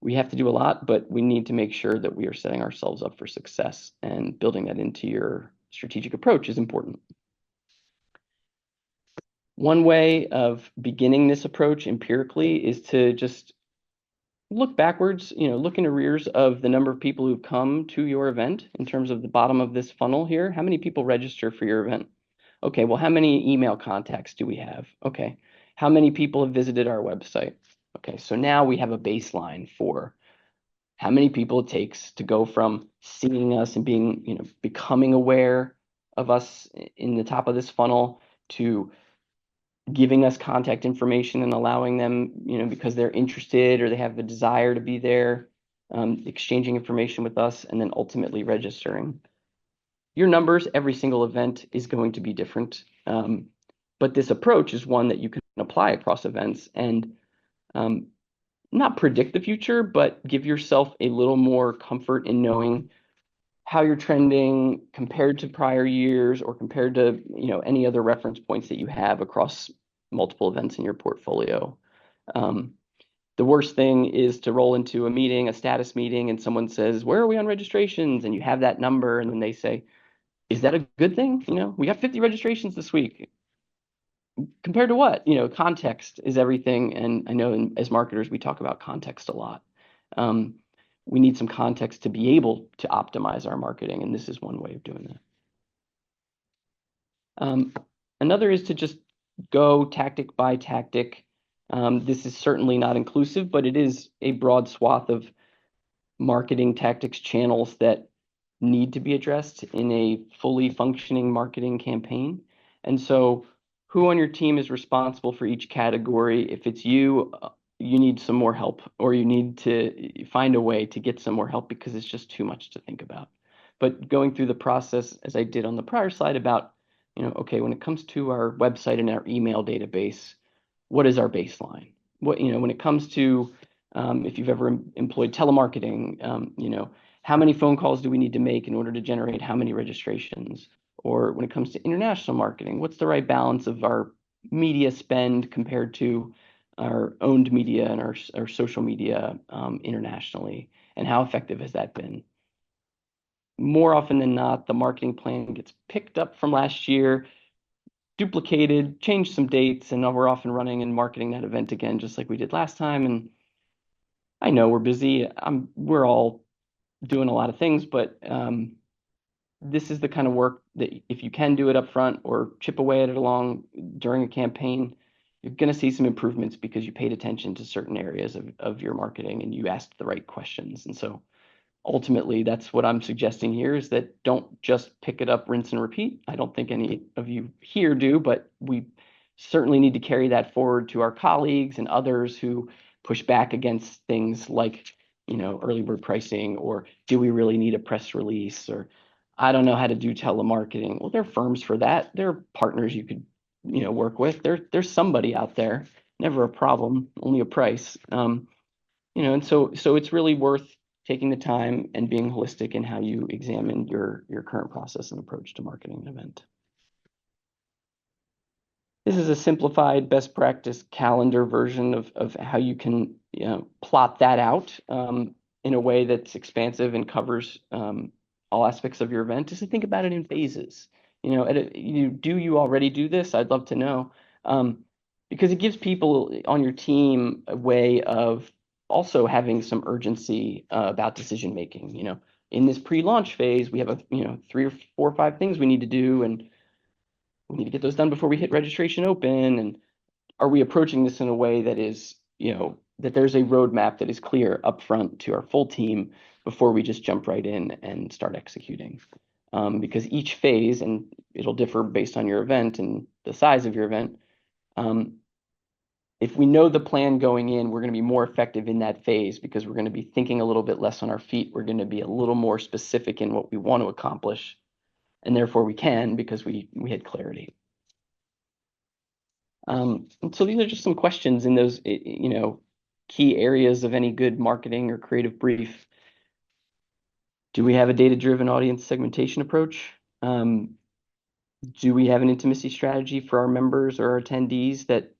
We have to do a lot, but we need to make sure that we are setting ourselves up for success, and building that into your strategic approach is important. One way of beginning this approach empirically is to just look backwards, look in arrears of the number of people who've come to your event in terms of the bottom of this funnel here. How many people register for your event? Okay, well, how many email contacts do we have? Okay, how many people have visited our website? Okay, so now we have a baseline for how many people it takes to go from seeing us and being, becoming aware of us in the top of this funnel, to giving us contact information and allowing them, because they're interested or they have the desire to be there, exchanging information with us, and then ultimately registering. Your numbers, every single event is going to be different. But this approach is one that you can apply across events, and not predict the future, but give yourself a little more comfort in knowing how you're trending compared to prior years, or compared to any other reference points that you have across multiple events in your portfolio. The worst thing is to roll into a meeting, a status meeting, and someone says, "Where are we on registrations?" And you have that number, and then they say, "Is that a good thing? We got 50 registrations this week." Compared to what? Context is everything, and I know as marketers we talk about context a lot. We need some context to be able to optimize our marketing, and this is one way of doing that. Another is to just go tactic by tactic. This is certainly not inclusive, but it is a broad swath of marketing tactics channels that need to be addressed in a fully functioning marketing campaign. And so who on your team is responsible for each category? If it's you, you need some more help, or you need to find a way to get some more help, because it's just too much to think about. But going through the process, as I did on the prior slide, about, okay, when it comes to our website and our email database, what is our baseline? When it comes to, if you've ever employed telemarketing, how many phone calls do we need to make in order to generate how many registrations? Or when it comes to international marketing, what's the right balance of our media spend compared to our owned media and our social media internationally, and how effective has that been? More often than not, the marketing plan gets picked up from last year, duplicated, changed some dates, and we're off and running and marketing that event again, just like we did last time. And I know we're busy. We're all doing a lot of things, but this is the kind of work that if you can do it up front or chip away at it along during a campaign, you're going to see some improvements because you paid attention to certain areas of your marketing and you asked the right questions. And so ultimately, that's what I'm suggesting here, is that don't just pick it up, rinse and repeat. I don't think any of you here do, but we certainly need to carry that forward to our colleagues and others who push back against things like, early bird pricing, or do we really need a press release, or I don't know how to do telemarketing. Well, there are firms for that. There are partners you could, work with. There's somebody out there. Never a problem, only a price. And so it's really worth taking the time and being holistic in how you examine your current process and approach to marketing an event. This is a simplified best practice calendar version of how you can plot that out in a way that's expansive and covers all aspects of your event. Is to think about it in phases. Do you already do this? I'd love to know, because it gives people on your team a way of also having some urgency about decision making. In this pre-launch phase, we have 3 or 4 or 5 things we need to do, and we need to get those done before we hit registration open. And are we approaching this in a way that is, that there's a roadmap that is clear upfront to our full team before we just jump right in and start executing? Because each phase, and it'll differ based on your event and the size of your event, if we know the plan going in, we're going to be more effective in that phase because we're going to be thinking a little bit less on our feet. We're going to be a little more specific in what we want to accomplish, and therefore we can, because we had clarity. And so these are just some questions in those, key areas of any good marketing or creative brief. Do we have a data-driven audience segmentation approach? Do we have an intimacy strategy for our members or our attendees that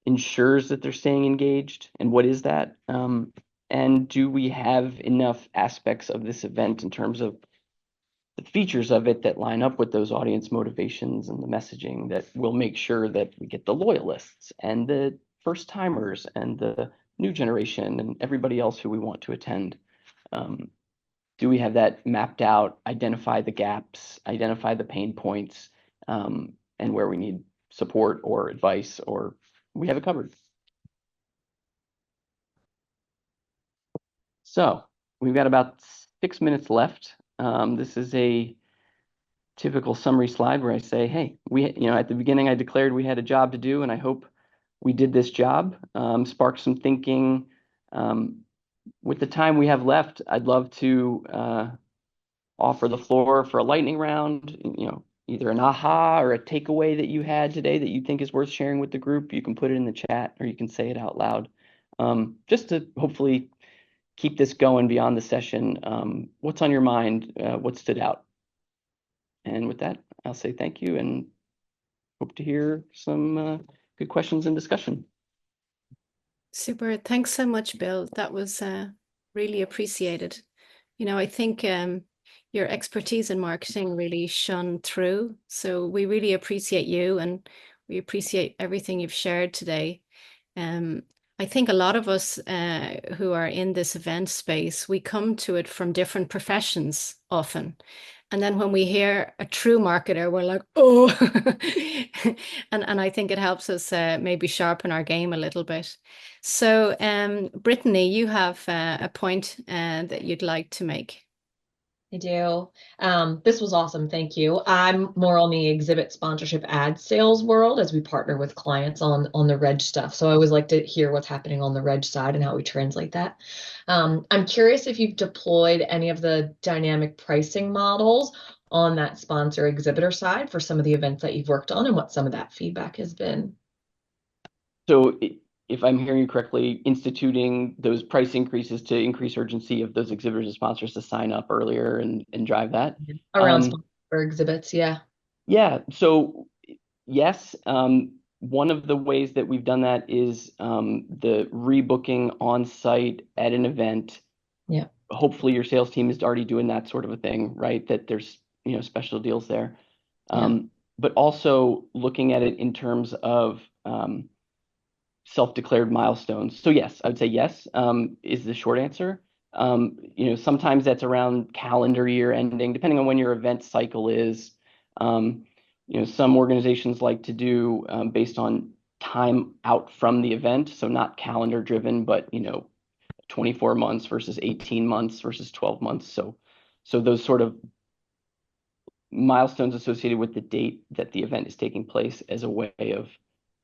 ensures that they're staying engaged? And what is that? And do we have enough aspects of this event in terms of the features of it that line up with those audience motivations and the messaging that will make sure that we get the loyalists and the first timers and the new generation and everybody else who we want to attend? Do we have that mapped out, identify the gaps, identify the pain points, and where we need support or advice, or we have it covered? So we've got about 6 minutes left. This is a typical summary slide where I say, hey, at the beginning I declared we had a job to do, and I hope we did this job, sparked some thinking. With the time we have left, I'd love to offer the floor for a lightning round, either an aha or a takeaway that you had today that you think is worth sharing with the group. You can put it in the chat or you can say it out loud, just to hopefully keep this going beyond the session. What's on your mind? What stood out? And with that, I'll say thank you and hope to hear some good questions and discussion. Super. Thanks so much, Bill. That was really appreciated. I think your expertise in marketing really shone through. So we really appreciate you, and we appreciate everything you've shared today. I think a lot of us who are in this event space, we come to it from different professions often. And then when we hear a true marketer, we're like, oh, and I think it helps us maybe sharpen our game a little bit. So, Brittany, you have a point that you'd like to make. I do. This was awesome. Thank you. I'm more on the exhibit sponsorship ad sales world as we partner with clients on the reg stuff. So I always like to hear what's happening on the reg side and how we translate that. I'm curious if you've deployed any of the dynamic pricing models on that sponsor exhibitor side for some of the events that you've worked on, and what some of that feedback has been. So if I'm hearing you correctly, instituting those price increases to increase urgency of those exhibitors and sponsors to sign up earlier and drive that. Around sponsor exhibits, yeah. Yeah, so yes, one of the ways that we've done that is the rebooking on site at an event. Yeah. Hopefully your sales team is already doing that sort of a thing, right? That there's special deals there. But also looking at it in terms of self-declared milestones. So yes, I would say yes, is the short answer. Sometimes that's around calendar year ending, depending on when your event cycle is. Some organizations like to do based on time out from the event, so not calendar driven, but 24 months versus 18 months versus 12 months. So those sort of milestones associated with the date that the event is taking place as a way of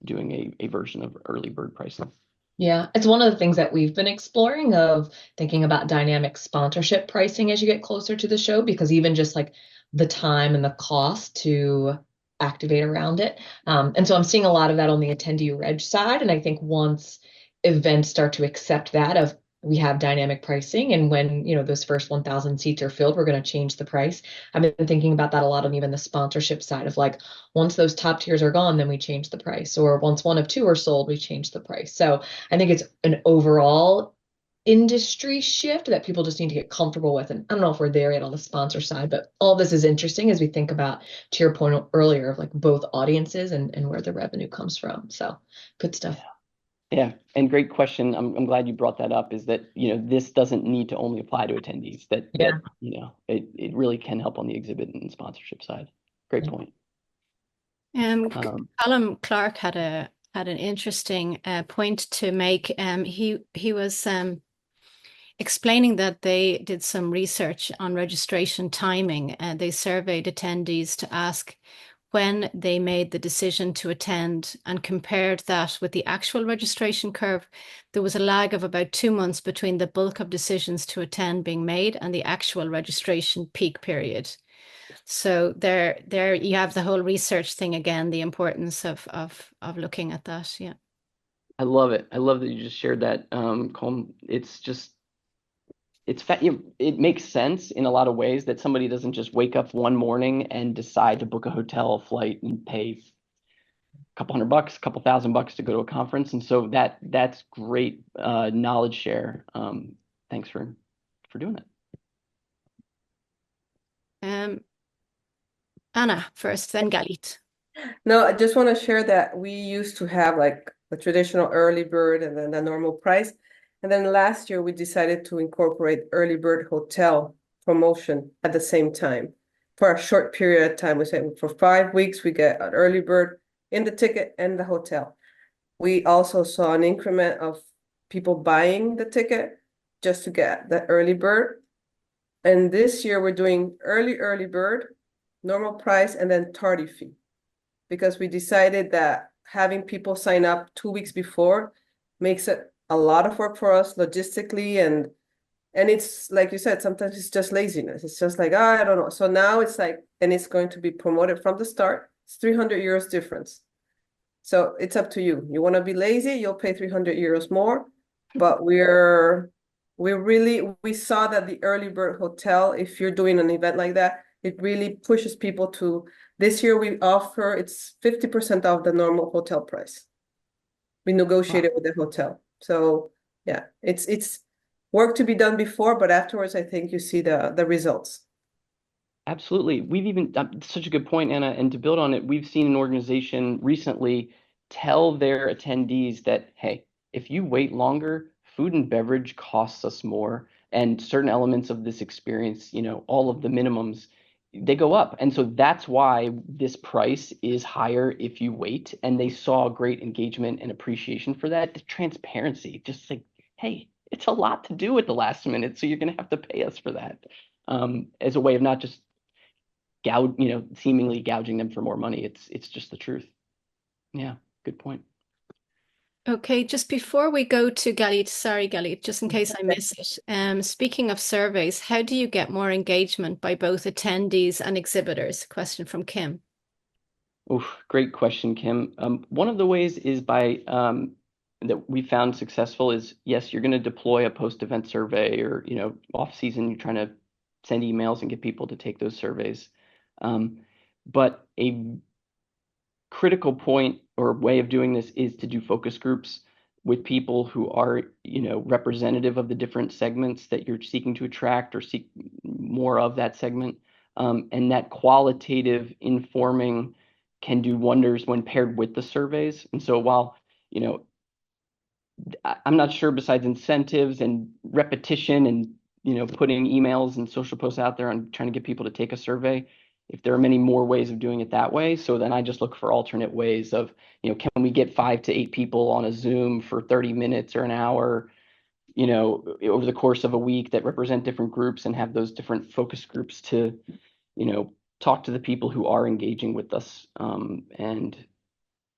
doing a version of early bird pricing. Yeah, it's one of the things that we've been exploring of thinking about dynamic sponsorship pricing as you get closer to the show, because even just like the time and the cost to activate around it. And so I'm seeing a lot of that on the attendee reg side. And I think once events start to accept that of we have dynamic pricing, and when, you know, those first 1,000 seats are filled, we're going to change the price. I've been thinking about that a lot on even the sponsorship side of like, once those top tiers are gone, then we change the price. Or once one of two are sold, we change the price. So I think it's an overall industry shift that people just need to get comfortable with. And I don't know if we're there yet on the sponsor side, but all this is interesting as we think about, to your point earlier, of like both audiences and where the revenue comes from. So good stuff. Yeah, and great question. I'm glad you brought that up, is that, you know, this doesn't need to only apply to attendees, that you know, it really can help on the exhibit and sponsorship side. Great point. Callum Clark had an interesting point to make. He was explaining that they did some research on registration timing, and they surveyed attendees to ask when they made the decision to attend and compared that with the actual registration curve. There was a lag of about 2 months between the bulk of decisions to attend being made and the actual registration peak period. So there you have the whole research thing again, the importance of looking at that. Yeah. I love it. I love that you just shared that, Colm. It's just, it makes sense in a lot of ways that somebody doesn't just wake up one morning and decide to book a hotel, a flight, and pay a couple $100, a couple $1,000 to go to a conference. And so that's great knowledge share. Thanks for doing it. Anna first, then Galit. No, I just want to share that we used to have like the traditional early bird and then the normal price. And then last year we decided to incorporate early bird hotel promotion at the same time for a short period of time. We said for 5 weeks, we get an early bird in the ticket and the hotel. We also saw an increment of people buying the ticket just to get the early bird. And this year we're doing early bird, normal price, and then tardy fee, because we decided that having people sign up 2 weeks before makes it a lot of work for us logistically, and it's like you said, sometimes it's just laziness. It's just like, I don't know. So now it's like, and it's going to be promoted from the start. It's 300 euros difference. So it's up to you. You want to be lazy, you'll pay 300 euros more. But we saw that the early bird hotel, if you're doing an event like that, it really pushes people to. This year we offer, it's 50% off the normal hotel price. We negotiated with the hotel. So yeah, it's work to be done before, but afterwards I think you see the results. Absolutely. We've even, such a good point, Anna, and to build on it, we've seen an organization recently tell their attendees that, hey, if you wait longer, food and beverage costs us more, and certain elements of this experience, you know, all of the minimums, they go up. And so that's why this price is higher if you wait. And they saw great engagement and appreciation for that. The transparency, just like, hey, it's a lot to do at the last minute, so you're going to have to pay us for that, as a way of not just seemingly gouging them for more money. It's just the truth. Yeah, good point. Okay, just before we go to Galit, sorry, Galit, just in case I miss it. Speaking of surveys, how do you get more engagement by both attendees and exhibitors? Question from Kim. Oh, great question, Kim. One of the ways is by that we found successful is, yes, you're going to deploy a post-event survey, or, you know, off season, you're trying to send emails and get people to take those surveys. But a critical point or way of doing this is to do focus groups with people who are, you know, representative of the different segments that you're seeking to attract or seek more of that segment. And that qualitative informing can do wonders when paired with the surveys. And so while, you know, I'm not sure, besides incentives and repetition and, you know, putting emails and social posts out there and trying to get people to take a survey, if there are many more ways of doing it that way. So then I just look for alternate ways of, you know, can we get 5 to 8 people on a Zoom for 30 minutes or an hour, you know, over the course of a week that represent different groups and have those different focus groups to, you know, talk to the people who are engaging with us. And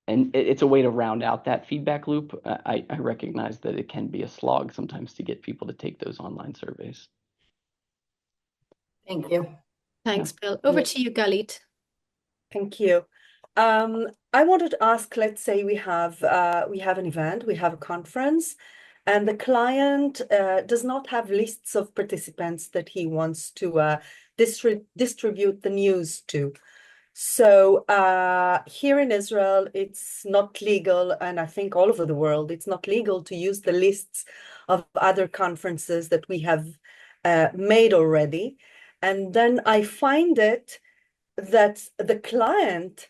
it's a way to round out that feedback loop. I recognize that it can be a slog sometimes to get people to take those online surveys. Thank you. Thanks, Bill. Over to you, Galit. Thank you. I wanted to ask, let's say we have an event, we have a conference, and the client does not have lists of participants that he wants to distribute the news to. So here in Israel, it's not legal, and I think all over the world, it's not legal to use the lists of other conferences that we have made already. And then I find it that the client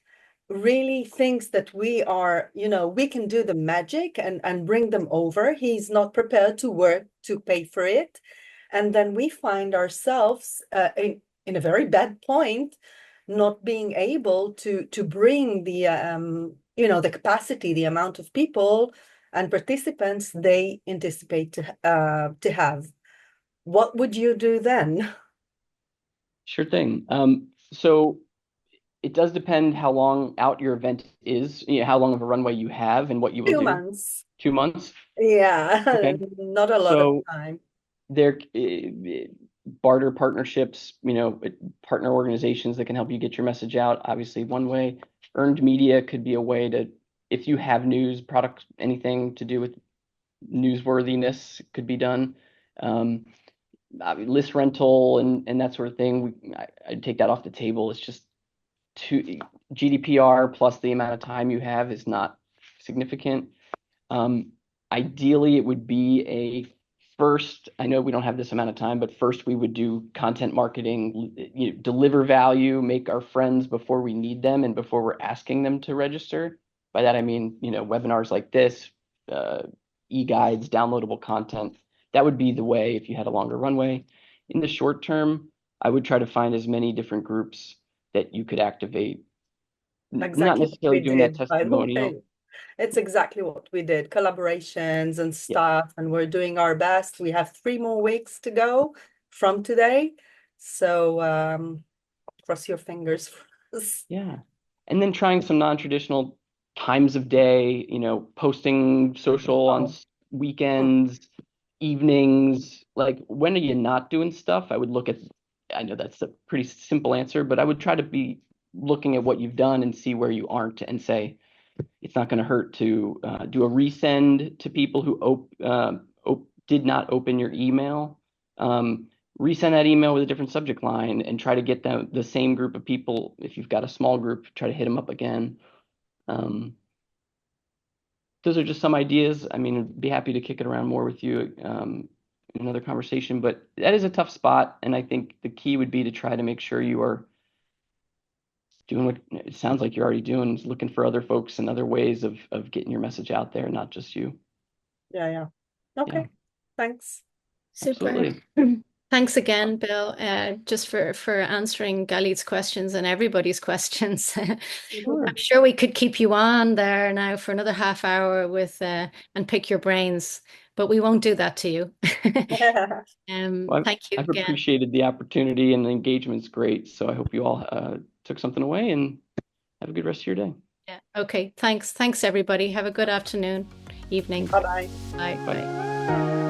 really thinks that we are, you know, we can do the magic and bring them over. He's not prepared to work to pay for it. And then we find ourselves in a very bad point, not being able to bring the you know, the capacity, the amount of people and participants they anticipate to have. What would you do then? Sure thing. So it does depend how long out your event is, you know, how long of a runway you have and what you will 2 do. months. 2 months? Yeah, Okay. not a lot of time. There barter partnerships, you know, partner organizations that can help you get your message out. Obviously, one way. Earned media could be a way to, if you have news, product, anything to do with newsworthiness could be done. List rental and that sort of thing. I'd take that off the table. It's just GDPR plus the amount of time you have is not significant. Ideally, it would be a first, I know we don't have this amount of time, but first we would do content marketing, you know, deliver value, make our friends before we need them and before we're asking them to register. By that, I mean, you know, webinars like this, e-guides, downloadable content. That would be the way if you had a longer runway. In the short term, I would try to find as many different groups that you could activate. Exactly Not what necessarily we doing that did, by the way. testimonial. It's exactly what we did, collaborations and stuff, and we're doing our best. We have 3 more weeks to go from today. So cross your fingers for us. Yeah. And then trying some non-traditional times of day, you know, posting social on weekends, evenings. Like, when are you not doing stuff? I would look at, I know that's a pretty simple answer, but I would try to be looking at what you've done and see where you aren't and say, it's not going to hurt to do a resend to people who did not open your email. Resend that email with a different subject line and try to get the same group of people. If you've got a small group, try to hit them up again. Those are just some ideas. I mean, I'd be happy to kick it around more with you in another conversation, but that is a tough spot. And I think the key would be to try to make sure you are doing what it sounds like you're already doing, is looking for other folks and other ways of getting your message out there, not just you. Yeah. Okay. Yeah. Thanks. Super. Absolutely. Thanks again, Bill, just for answering Galit's questions and everybody's questions. Sure. I'm sure we could keep you on there now for another half hour with and pick your brains, but we won't do that to you. Well, Thank you I've again. appreciated the opportunity, and the engagement's great. So I hope you all took something away and have a good rest of your day. Yeah. Okay. Thanks. Thanks, everybody. Have a good afternoon, evening. Bye-bye. Bye. Bye. Bye.